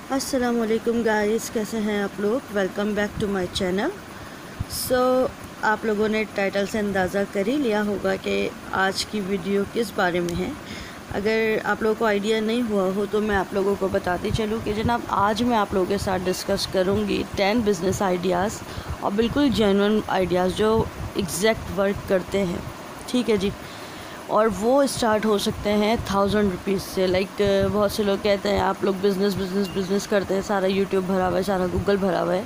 अस्सलामुअलैकुम गाइस, कैसे हैं आप लोग। Welcome back to my channel. आप लोगों ने टाइटल से अंदाज़ा कर ही लिया होगा कि आज की वीडियो किस बारे में है। अगर आप लोगों को आइडिया नहीं हुआ हो तो मैं आप लोगों को बताती चलूँ कि जनाब आज मैं आप लोगों के साथ डिस्कस करूँगी 10 बिज़नेस आइडियाज़ और बिल्कुल जेन्युइन आइडियाज़ जो एग्जैक्ट वर्क करते हैं। ठीक है जी। और वो स्टार्ट हो सकते हैं 1000 रुपीज़ से। बहुत से लोग कहते हैं आप लोग बिज़नेस करते हैं, सारा यूट्यूब भरा हुआ है, सारा गूगल भरा हुआ है,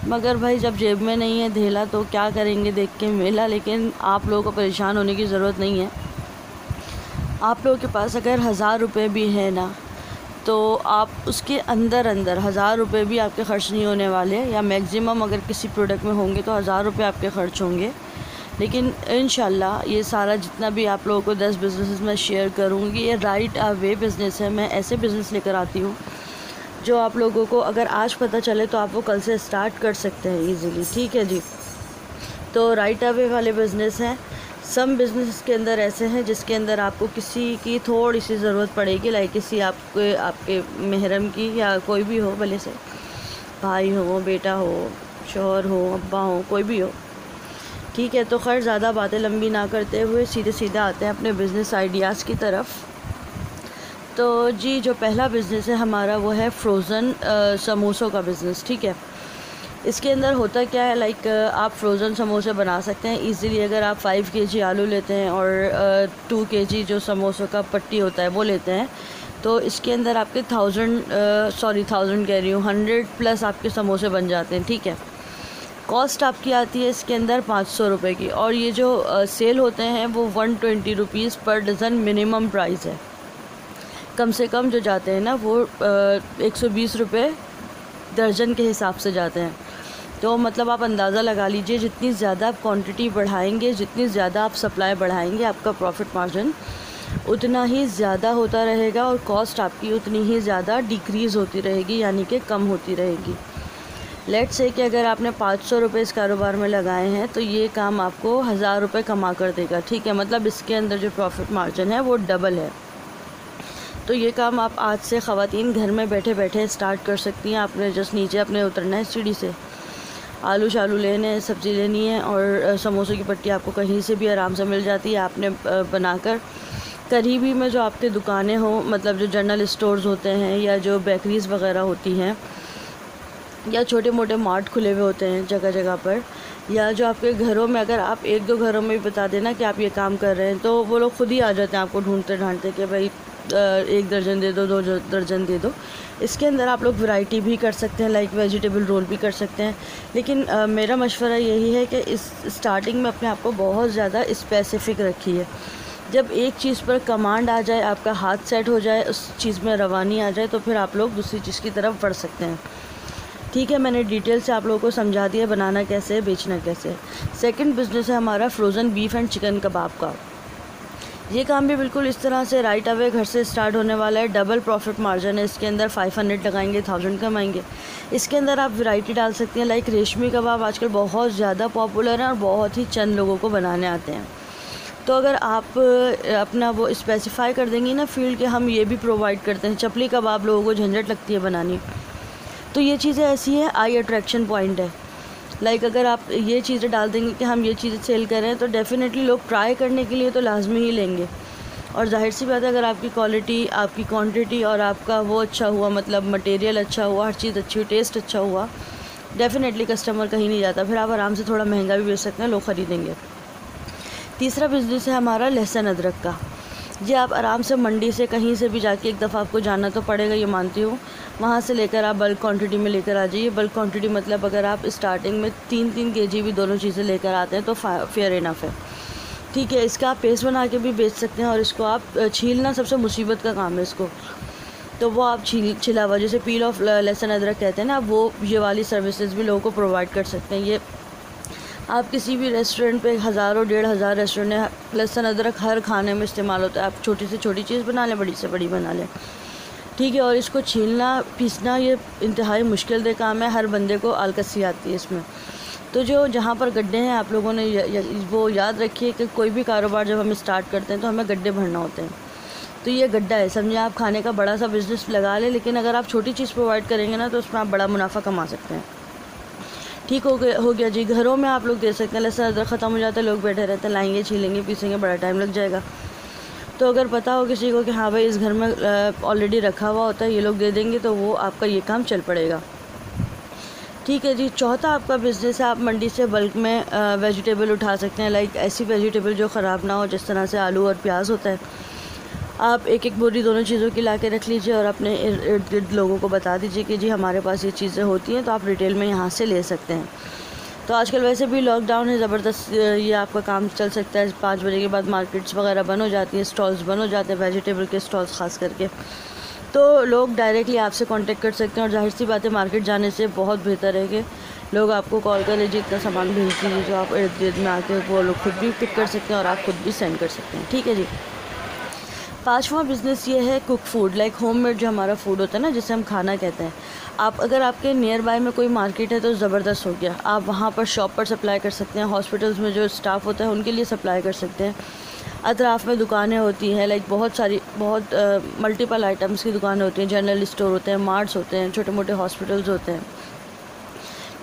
मगर भाई जब जेब में नहीं है धेला तो क्या करेंगे देख के मेला। लेकिन आप लोगों को परेशान होने की ज़रूरत नहीं है। आप लोगों के पास अगर 1000 रुपये भी है ना, तो आप उसके अंदर 1000 रुपये भी आपके ख़र्च नहीं होने वाले, या मैक्सिमम अगर किसी प्रोडक्ट में होंगे तो 1000 रुपये आपके ख़र्च होंगे। लेकिन इंशाल्लाह ये सारा जितना भी आप लोगों को 10 बिज़नेस में शेयर करूँगी, ये राइट अवे बिज़नेस है। मैं ऐसे बिज़नेस लेकर आती हूँ जो आप लोगों को अगर आज पता चले तो आप वो कल से स्टार्ट कर सकते हैं ईज़िली। ठीक है जी। तो राइट अवे वाले बिज़नेस हैं। सम बिज़नेस के अंदर ऐसे हैं जिसके अंदर आपको किसी की थोड़ी सी ज़रूरत पड़ेगी, लाइक किसी आपके महरम की, या कोई भी हो, भले से भाई हो, बेटा हो, शौहर हो, अब्बा हो, कोई भी हो। ठीक है। तो खैर ज़्यादा बातें लंबी ना करते हुए सीधे आते हैं अपने बिज़नेस आइडियाज़ की तरफ। तो जी, जो पहला बिज़नेस है हमारा वो है फ्रोज़न समोसों का बिज़नेस। ठीक है। इसके अंदर होता क्या है, आप फ्रोज़न समोसे बना सकते हैं ईज़िली अगर आप 5 केजी आलू लेते हैं और 2 केजी जो समोसों का पट्टी होता है वो लेते हैं। तो इसके अंदर आपके 1000 कह रही हूँ, 100 प्लस आपके समोसे बन जाते हैं। ठीक है। कॉस्ट आपकी आती है इसके अंदर 500 रुपये की, और ये जो सेल होते हैं वो 120 रुपीज़ पर डज़न मिनिमम प्राइस है। कम से कम जो जाते हैं ना वो 120 रुपये दर्जन के हिसाब से जाते हैं। तो मतलब आप अंदाज़ा लगा लीजिए, जितनी ज़्यादा आप क्वांटिटी बढ़ाएंगे, जितनी ज़्यादा आप सप्लाई बढ़ाएंगे, आपका प्रॉफिट मार्जिन उतना ही ज़्यादा होता रहेगा और कॉस्ट आपकी उतनी ही ज़्यादा डिक्रीज़ होती रहेगी, यानी कि कम होती रहेगी। लेट्स से कि अगर आपने 500 रुपये इस कारोबार में लगाए हैं तो ये काम आपको 1000 रुपये कमा कर देगा। ठीक है। मतलब इसके अंदर जो प्रॉफिट मार्जिन है वो डबल है। तो ये काम आप आज से ख़वातीन घर में बैठे बैठे स्टार्ट कर सकती हैं। आपने जस्ट नीचे अपने उतरना है सीढ़ी से, आलू शालू लेने, सब्ज़ी लेनी है, और समोसों की पट्टी आपको कहीं से भी आराम से मिल जाती है। आपने बनाकर करीबी में जो आपके दुकानें हो, मतलब जो जनरल स्टोर्स होते हैं या जो बेकरीज़ वगैरह होती हैं, या छोटे मोटे मार्ट खुले हुए होते हैं जगह जगह पर, या जो आपके घरों में, अगर आप 1-2 घरों में भी बता देना कि आप ये काम कर रहे हैं तो वो लोग खुद ही आ जाते हैं आपको ढूंढते ढांढते कि भाई 1 दर्जन दे दो, 2 दर्जन दे दो। इसके अंदर आप लोग वैरायटी भी कर सकते हैं, लाइक वेजिटेबल रोल भी कर सकते हैं। लेकिन मेरा मशवरा यही है कि इस स्टार्टिंग में अपने आप को बहुत ज़्यादा स्पेसिफ़िक रखिए। जब एक चीज़ पर कमांड आ जाए, आपका हाथ सेट हो जाए, उस चीज़ में रवानी आ जाए, तो फिर आप लोग दूसरी चीज़ की तरफ बढ़ सकते हैं। ठीक है। मैंने डिटेल से आप लोगों को समझा दिया बनाना कैसे है, बेचना कैसे है। सेकंड बिज़नेस है हमारा फ्रोज़न बीफ एंड चिकन कबाब का। ये काम भी बिल्कुल इस तरह से राइट अवे घर से स्टार्ट होने वाला है। डबल प्रॉफिट मार्जिन है इसके अंदर। 500 लगाएंगे 1000 कमाएंगे। इसके अंदर आप वैरायटी डाल सकती हैं, लाइक रेशमी कबाब आजकल बहुत ज़्यादा पॉपुलर है और बहुत ही चंद लोगों को बनाने आते हैं। तो अगर आप अपना वो स्पेसिफ़ाई कर देंगी ना फील्ड के, हम ये भी प्रोवाइड करते हैं। चपली कबाब लोगों को झंझट लगती है बनानी, तो ये चीज़ें ऐसी हैं, आई अट्रैक्शन पॉइंट है। लाइक अगर आप ये चीज़ें डाल देंगे कि हम ये चीज़ें सेल कर रहे हैं, तो डेफ़िनेटली लोग ट्राई करने के लिए तो लाजमी ही लेंगे। और जाहिर सी बात है, अगर आपकी क्वालिटी, आपकी क्वांटिटी और आपका वो अच्छा हुआ, मतलब मटेरियल अच्छा हुआ, हर चीज़ अच्छी हुई, टेस्ट अच्छा हुआ, डेफ़िनेटली कस्टमर कहीं नहीं जाता। फिर आप आराम से थोड़ा महंगा भी बेच सकते हैं, लोग ख़रीदेंगे। तीसरा बिज़नेस है हमारा लहसुन अदरक का। ये आप आराम से मंडी से कहीं से भी जाके, एक दफ़ा आपको जाना तो पड़ेगा, ये मानती हूँ, वहाँ से लेकर आप बल्क क्वांटिटी में लेकर आ जाइए। बल्क क्वांटिटी मतलब अगर आप स्टार्टिंग में 3-3 केजी भी दोनों चीज़ें लेकर आते हैं तो फेयर इनफ है। ठीक है। इसका आप पेस्ट बना के भी बेच सकते हैं, और इसको आप छीलना सबसे मुसीबत का काम है इसको। तो वो आप छिला हुआ, जैसे पील ऑफ लहसुन अदरक कहते हैं ना, वो ये वाली सर्विसेज भी लोगों को प्रोवाइड कर सकते हैं। ये आप किसी भी रेस्टोरेंट पे, हज़ारों 1,500 रेस्टोरेंट है, लहसुन अदरक हर खाने में इस्तेमाल होता है। आप छोटी से छोटी चीज़ बना लें, बड़ी से बड़ी बना लें। ठीक है। और इसको छीलना, पीसना, ये इंतहाई मुश्किल दे काम है। हर बंदे को आलकसी आती है इसमें। तो जो जहाँ पर गड्ढे हैं, आप लोगों ने वो याद रखिए कि कोई भी कारोबार जब हम स्टार्ट करते हैं तो हमें गड्ढे भरना होते हैं। तो ये गड्ढा है, समझिए आप खाने का बड़ा सा बिज़नेस लगा लें, लेकिन अगर आप छोटी चीज़ प्रोवाइड करेंगे ना तो उसमें आप बड़ा मुनाफा कमा सकते हैं। ठीक हो गया जी। घरों में आप लोग दे सकते हैं, लहसुन अदरक ख़त्म हो जाता है, लोग बैठे रहते हैं, लाएंगे छीलेंगे पीसेंगे, बड़ा टाइम लग जाएगा। तो अगर पता हो किसी को कि हाँ भाई इस घर में ऑलरेडी रखा हुआ होता है, ये लोग दे देंगे, तो वो आपका ये काम चल पड़ेगा। ठीक है जी। चौथा आपका बिज़नेस है, आप मंडी से बल्क में वेजिटेबल उठा सकते हैं। लाइक ऐसी वेजिटेबल जो ख़राब ना हो, जिस तरह से आलू और प्याज होता है। आप एक एक बोरी दोनों चीज़ों की ला के रख लीजिए और अपने इर्द गिर्द लोगों को बता दीजिए कि जी हमारे पास ये चीज़ें होती हैं, तो आप रिटेल में यहाँ से ले सकते हैं। तो आजकल वैसे भी लॉकडाउन है, ज़बरदस्त ये आपका काम चल सकता है। 5 बजे के बाद मार्केट्स वगैरह बंद हो जाती हैं, स्टॉल्स बंद हो जाते हैं, वेजिटेबल के स्टॉल्स ख़ास करके। तो लोग डायरेक्टली आपसे कांटेक्ट कर सकते हैं, और जाहिर सी बात है मार्केट जाने से बहुत बेहतर है कि लोग आपको कॉल कर लीजिए, इतना सामान भेज दीजिए जो आप इर्द गिर्द में आके वो लोग खुद भी पिक कर सकते हैं और आप खुद भी सेंड कर सकते हैं। ठीक है जी। 5वां बिज़नेस ये है कुक फूड, लाइक होममेड जो हमारा फूड होता है ना, जिसे हम खाना कहते हैं। आप अगर आपके नियर बाय में कोई मार्केट है तो ज़बरदस्त हो गया, आप वहाँ पर शॉप पर सप्लाई कर सकते हैं। हॉस्पिटल्स में जो स्टाफ होता है उनके लिए सप्लाई कर सकते हैं। अतराफ़ में दुकानें होती हैं, लाइक बहुत मल्टीपल आइटम्स की दुकानें होती हैं, जनरल स्टोर होते हैं, मार्ट्स होते हैं, छोटे मोटे हॉस्पिटल्स होते हैं।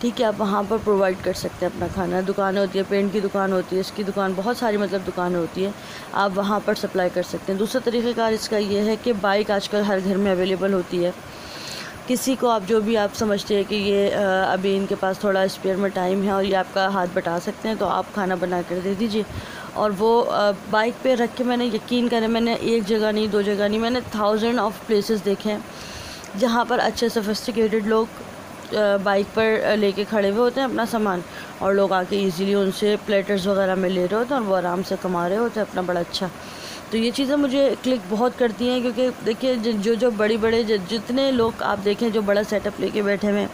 ठीक है, आप वहाँ पर प्रोवाइड कर सकते हैं अपना खाना। दुकानें होती है, पेंट की दुकान होती है, इसकी दुकान, बहुत सारी मतलब दुकानें होती है, आप वहाँ पर सप्लाई कर सकते हैं। दूसरा तरीक़ेकार इसका ये है कि बाइक आजकल हर घर में अवेलेबल होती है। किसी को आप जो भी आप समझते हैं कि ये अभी इनके पास थोड़ा स्पेयर में टाइम है और ये आपका हाथ बटा सकते हैं, तो आप खाना बना कर दे दीजिए। और वो बाइक पे रख के, मैंने यकीन करें, मैंने एक जगह नहीं, 2 जगह नहीं, मैंने 1000 ऑफ प्लेसेस देखे हैं जहाँ पर अच्छे सोफिस्टिकेटेड लोग बाइक पर लेके खड़े हुए होते हैं अपना सामान, और लोग आके इजीली उनसे प्लेटर्स वगैरह में ले रहे होते हैं और वो आराम से कमा रहे होते हैं अपना बड़ा अच्छा। तो ये चीज़ें मुझे क्लिक बहुत करती हैं, क्योंकि देखिए जो बड़े जितने लोग आप देखें जो बड़ा सेटअप लेके बैठे हुए हैं,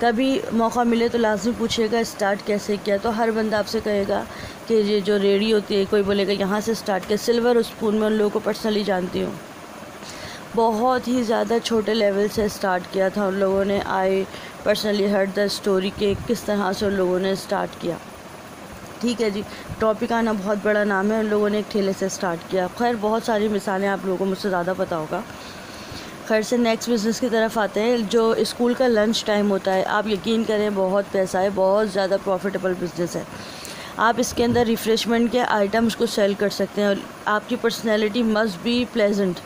कभी मौका मिले तो लाजमी पूछिएगा स्टार्ट कैसे किया। तो हर बंदा आपसे कहेगा कि ये जो रेडी होती है, कोई बोलेगा यहाँ से स्टार्ट किया। सिल्वर स्पून में उन लोगों को पर्सनली जानती हूँ, बहुत ही ज़्यादा छोटे लेवल से स्टार्ट किया था उन लोगों ने। I personally heard the story के किस तरह से उन लोगों ने स्टार्ट किया। ठीक है जी। टॉपिक आना बहुत बड़ा नाम है, उन लोगों ने एक ठेले से स्टार्ट किया। खैर बहुत सारी मिसालें आप लोगों को मुझसे ज़्यादा पता होगा। खैर से नेक्स्ट बिज़नेस की तरफ आते हैं, जो स्कूल का लंच टाइम होता है। आप यकीन करें बहुत पैसा है, बहुत ज़्यादा प्रॉफिटेबल बिज़नेस है। आप इसके अंदर रिफ़्रेशमेंट के आइटम्स को सेल कर सकते हैं, और आपकी पर्सनैलिटी मस्ट बी प्लेजेंट।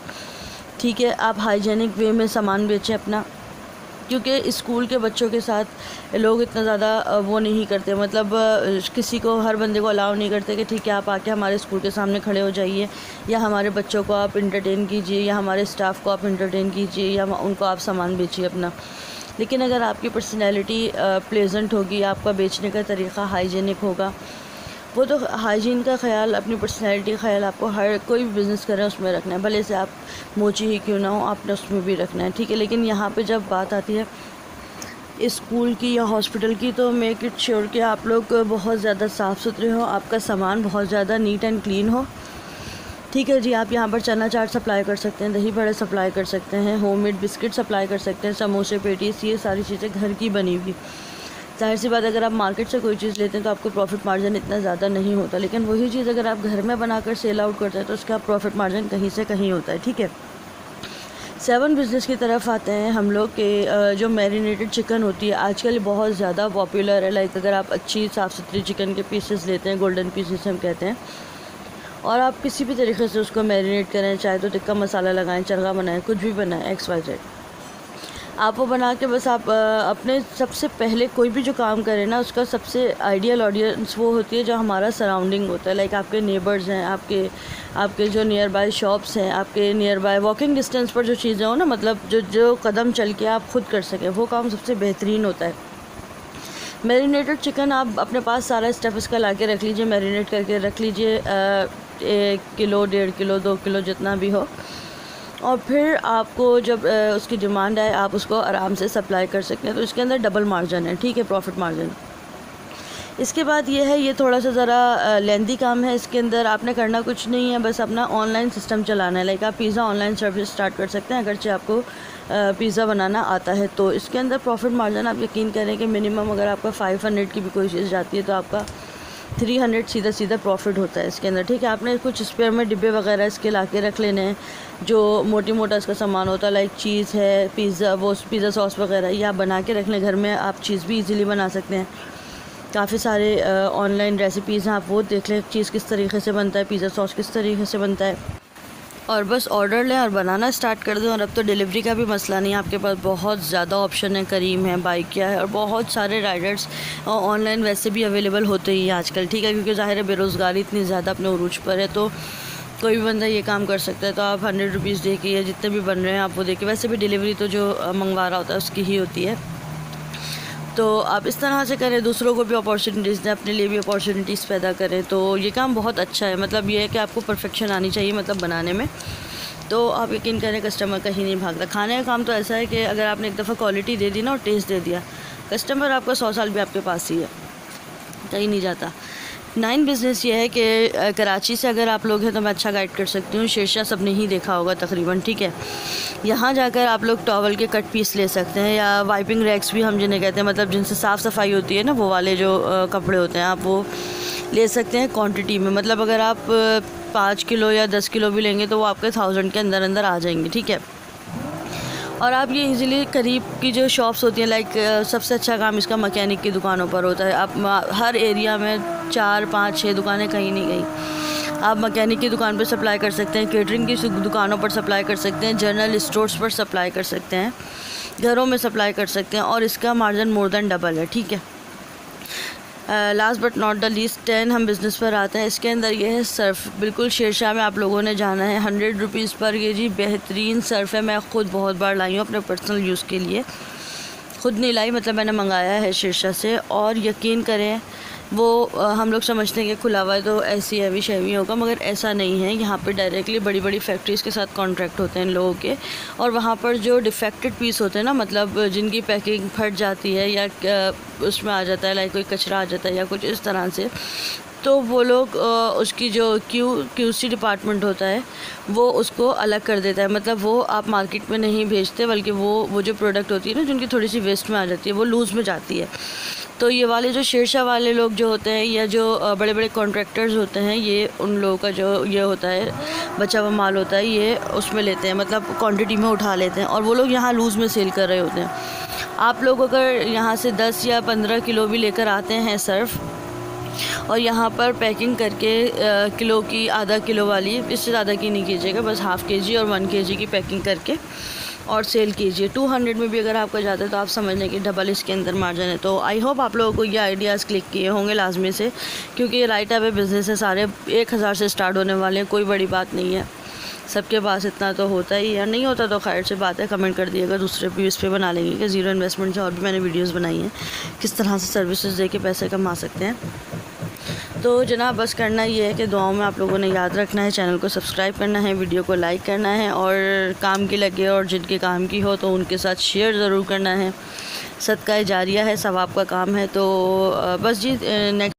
ठीक है, आप हाइजेनिक वे में सामान बेचें अपना, क्योंकि स्कूल के बच्चों के साथ लोग इतना ज़्यादा वो नहीं करते, मतलब किसी को, हर बंदे को अलाउ नहीं करते कि ठीक है आप आके हमारे स्कूल के सामने खड़े हो जाइए, या हमारे बच्चों को आप इंटरटेन कीजिए, या हमारे स्टाफ को आप इंटरटेन कीजिए, या उनको आप सामान बेचिए अपना। लेकिन अगर आपकी पर्सनैलिटी प्लेजेंट होगी, आपका बेचने का तरीक़ा हाइजीनिक होगा, वो तो हाइजीन का ख्याल, अपनी पर्सनैलिटी का ख्याल आपको हर कोई भी बिज़नेस करें उसमें रखना है, भले से आप मोची ही क्यों ना हो, आपने उसमें भी रखना है। ठीक है, लेकिन यहाँ पे जब बात आती है स्कूल की या हॉस्पिटल की, तो मेक इट श्योर कि आप लोग बहुत ज़्यादा साफ़ सुथरे हो, आपका सामान बहुत ज़्यादा नीट एंड क्लीन हो। ठीक है जी। आप यहाँ पर चना चाट सप्लाई कर सकते हैं, दही बड़े सप्लाई कर सकते हैं, होममेड बिस्किट सप्लाई कर सकते हैं, समोसे पेटीज, ये सारी चीज़ें घर की बनी हुई। जाहिर सी बात, अगर आप मार्केट से कोई चीज़ लेते हैं तो आपको प्रॉफिट मार्जिन इतना ज़्यादा नहीं होता, लेकिन वही चीज़ अगर आप घर में बनाकर सेल आउट करते हैं तो उसका प्रॉफिट मार्जिन कहीं से कहीं होता है। ठीक है। 7 बिज़नेस की तरफ आते हैं हम लोग के, जो मैरिनेटेड चिकन होती है आजकल बहुत ज़्यादा पॉपुलर है। लाइक अगर आप अच्छी साफ़ सुथरी चिकन के पीसेस लेते हैं, गोल्डन पीसेस हम कहते हैं, और आप किसी भी तरीके से उसको मैरिनेट करें, चाहे तो टिक्का मसाला लगाएं, चरगा बनाएं, कुछ भी बनाएं, XYZ, आप वो बना के बस आप अपने, सबसे पहले कोई भी जो काम करें ना, उसका सबसे आइडियल ऑडियंस वो होती है जो हमारा सराउंडिंग होता है। लाइक आपके नेबर्स हैं, आपके जो नियर बाय शॉप्स हैं, आपके नियर बाय वॉकिंग डिस्टेंस पर जो चीज़ें हो ना, मतलब जो कदम चल के आप खुद कर सकें, वो काम सबसे बेहतरीन होता है। मैरिनेटेड चिकन आप अपने पास सारा स्टफ़ इसका ला के रख लीजिए, मैरिनेट करके रख लीजिए, 1 किलो, 1.5 किलो, 2 किलो, जितना भी हो, और फिर आपको जब उसकी डिमांड आए आप उसको आराम से सप्लाई कर सकते हैं। तो इसके अंदर डबल मार्जिन है। ठीक है, प्रॉफिट मार्जिन। इसके बाद ये है, ये थोड़ा सा ज़रा लेंदी काम है। इसके अंदर आपने करना कुछ नहीं है, बस अपना ऑनलाइन सिस्टम चलाना है। लाइक आप पिज़्ज़ा ऑनलाइन सर्विस स्टार्ट कर सकते हैं, अगरचे आपको पिज़्ज़ा बनाना आता है। तो इसके अंदर प्रॉफिट मार्जिन आप यकीन करें कि मिनिमम अगर आपका 500 की भी कोई चीज़ जाती है तो आपका 300 सीधा सीधा प्रॉफिट होता है इसके अंदर, ठीक है। आपने कुछ स्पेयर में डिब्बे वगैरह इसके ला के रख लेने हैं, जो मोटी मोटा इसका सामान होता है, लाइक चीज़ है, पिज़्ज़ा, वो पिज़्ज़ा सॉस वगैरह, ये आप बना के रख लें घर में। आप चीज़ भी इजीली बना सकते हैं। काफ़ी सारे ऑनलाइन रेसिपीज़ हैं, आप वो देख लें चीज़ किस तरीके से बनता है, पिज़्ज़ा सॉस किस तरीके से बनता है, और बस ऑर्डर लें और बनाना स्टार्ट कर दें। और अब तो डिलीवरी का भी मसला नहीं है, आपके पास बहुत ज़्यादा ऑप्शन है, करीम है, बाइकिया है, और बहुत सारे राइडर्स ऑनलाइन वैसे भी अवेलेबल होते ही हैं आजकल, ठीक है। क्योंकि ज़ाहिर है बेरोज़गारी इतनी ज़्यादा अपने उरूज पर है, तो कोई भी बंदा ये काम कर सकता है। तो आप 100 रुपीज़ दे के या जितने भी बन रहे हैं आप वो दे के, वैसे भी डिलीवरी तो जो मंगवा रहा होता है उसकी ही होती है। तो आप इस तरह से करें, दूसरों को भी अपॉर्चुनिटीज़ दें, अपने लिए भी अपॉर्चुनिटीज़ पैदा करें। तो ये काम बहुत अच्छा है। मतलब ये है कि आपको परफेक्शन आनी चाहिए मतलब बनाने में। तो आप यकीन करें कस्टमर कहीं नहीं भागता। खाने का काम तो ऐसा है कि अगर आपने एक दफ़ा क्वालिटी दे दी ना और टेस्ट दे दिया, कस्टमर आपका 100 साल भी आपके पास ही है, कहीं नहीं जाता। 9 बिज़नेस ये है कि कराची से अगर आप लोग हैं तो मैं अच्छा गाइड कर सकती हूँ। शेरशाह सबने ही देखा होगा तकरीबन, ठीक है। यहाँ जाकर आप लोग टॉवल के कट पीस ले सकते हैं, या वाइपिंग रैक्स भी हम जिन्हें कहते हैं, मतलब जिनसे साफ़ सफाई होती है ना, वो वाले जो कपड़े होते हैं, आप वो ले सकते हैं क्वांटिटी में। मतलब अगर आप 5 किलो या 10 किलो भी लेंगे तो वो आपके 1000 के अंदर अंदर आ जाएंगे, ठीक है। और आप ये इजीली करीब की जो शॉप्स होती हैं, लाइक सबसे अच्छा काम इसका मैकेनिक की दुकानों पर होता है। आप हर एरिया में 4, 5, 6 दुकानें कहीं नहीं गई, आप मैकेनिक की दुकान पर सप्लाई कर सकते हैं, केटरिंग की दुकानों पर सप्लाई कर सकते हैं, जनरल स्टोर्स पर सप्लाई कर सकते हैं, घरों में सप्लाई कर सकते हैं, और इसका मार्जिन मोर देन डबल है, ठीक है। Last but not the least 10 हम बिज़नेस पर आते हैं। इसके अंदर ये है सर्फ़। बिल्कुल शेरशाह में आप लोगों ने जाना है, 100 रुपीज़ पर केजी बेहतरीन सर्फ़ है। मैं ख़ुद बहुत बार लाई हूँ अपने पर्सनल यूज़ के लिए, ख़ुद नहीं लाई, मतलब मैंने मंगाया है शेरशाह से। और यकीन करें वो हम लोग समझते हैं कि खुला हुआ है तो ऐसी हैवी शैवी होगा, मगर ऐसा नहीं है। यहाँ पे डायरेक्टली बड़ी बड़ी फैक्ट्रीज़ के साथ कॉन्ट्रैक्ट होते हैं इन लोगों के, और वहाँ पर जो डिफेक्टेड पीस होते हैं ना, मतलब जिनकी पैकिंग फट जाती है या उसमें आ जाता है, लाइक कोई कचरा आ जाता है या कुछ इस तरह से, तो वो लोग उसकी जो क्यूसी डिपार्टमेंट होता है वो उसको अलग कर देता है। मतलब वो आप मार्केट में नहीं भेजते, बल्कि वो जो प्रोडक्ट होती है ना, जिनकी थोड़ी सी वेस्ट में आ जाती है, वो लूज़ में जाती है। तो ये वाले जो शेरशाह वाले लोग जो होते हैं, या जो बड़े बड़े कॉन्ट्रैक्टर्स होते हैं, ये उन लोगों का जो ये होता है बचा हुआ माल होता है, ये उसमें लेते हैं, मतलब क्वांटिटी में उठा लेते हैं, और वो लोग यहाँ लूज़ में सेल कर रहे होते हैं। आप लोग अगर यहाँ से 10 या 15 किलो भी लेकर आते हैं सर्फ़, और यहाँ पर पैकिंग करके किलो की, आधा किलो वाली, इससे ज़्यादा की नहीं कीजिएगा, बस ½ kg और 1 kg की पैकिंग करके और सेल कीजिए। 200 में भी अगर आपका जाता है तो आप समझ लें कि डबल इसके अंदर मार्जिन है। तो आई होप आप लोगों को ये आइडियाज़ क्लिक किए होंगे लाजमी से, क्योंकि ये राइट अवे बिज़नेस है, सारे 1000 से स्टार्ट होने वाले हैं, कोई बड़ी बात नहीं है। सबके पास इतना तो होता ही है, नहीं होता तो खैर से बात है, कमेंट कर दिएगा, दूसरे भी इस पर बना लेंगे कि ज़ीरो इन्वेस्टमेंट से और भी मैंने वीडियोज़ बनाई हैं किस तरह से सर्विसेज दे के पैसे कमा सकते हैं। तो जनाब बस करना ये है कि दुआओं में आप लोगों ने याद रखना है, चैनल को सब्सक्राइब करना है, वीडियो को लाइक करना है, और काम की लगे और जिनके काम की हो तो उनके साथ शेयर ज़रूर करना है। सदका जारिया है, सवाब का काम है। तो बस जी नेक्स्ट